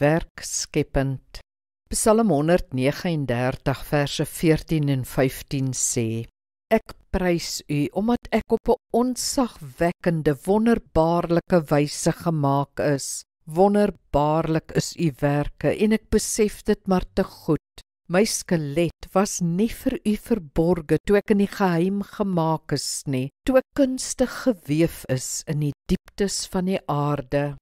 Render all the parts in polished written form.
werk skepend. Psalm 139 verse 14 en 15 sê: Ek prys u, omdat ek op 'n onsagwekkende, wonderbaarlike wyse gemaak is. Wonderbaarlik is u werke, en ek besef dit maar te goed. My skelet was nie vir u verborge toe ek in die geheim gemaak is nie, toe ek kunstig geweef is in die dieptes van die aarde.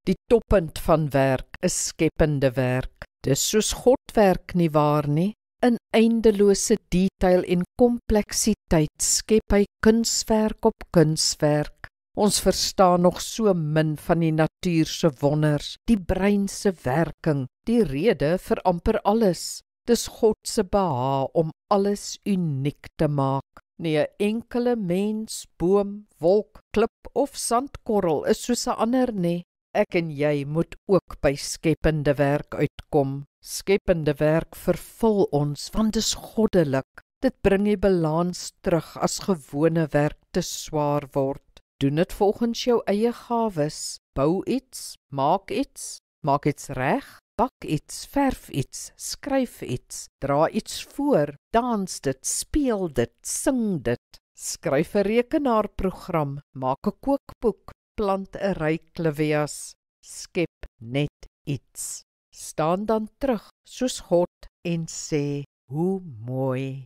Die toppunt van werk is skepende werk. Dis soos God werk, nie waar nie? In eindelose detail en kompleksiteit skep hy kunswerk op kunswerk. Ons verstaan nog so min van die natuur se wonders, die brein se werking, die rede vir amper alles. Dis God se behaag om alles uniek te maak. Nie 'n enkele mens, boom, wolk, klip of sandkorrel is soos 'n ander nie. Ek en jy moet ook by skepende werk uitkom. Skepende werk vervul ons, want dis goddelik. Dit bring die balans terug as gewone werk te swaar word. Doen dit volgens jou eie gawes. Bou iets, maak iets reg, bak iets, verf iets, skryf iets, dra iets voor, dans dit, speel dit, sing dit. Skryf 'n rekenaarprogram, maak 'n kookboek, plant 'n ry klivias, skep net iets. Staan dan terug soos God en sê, hoe mooi.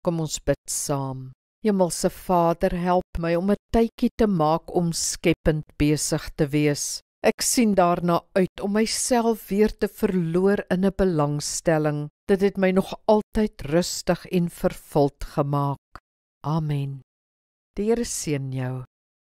Kom ons bid saam. Hemelse Vader, help my om 'n tydjie te maak om skepend besig te wees. Ek sien daarna uit om myself weer te verloor in 'n belangstelling. Dit het my nog altyd rustig en vervuld gemaak. Amen. Die Here seën jou.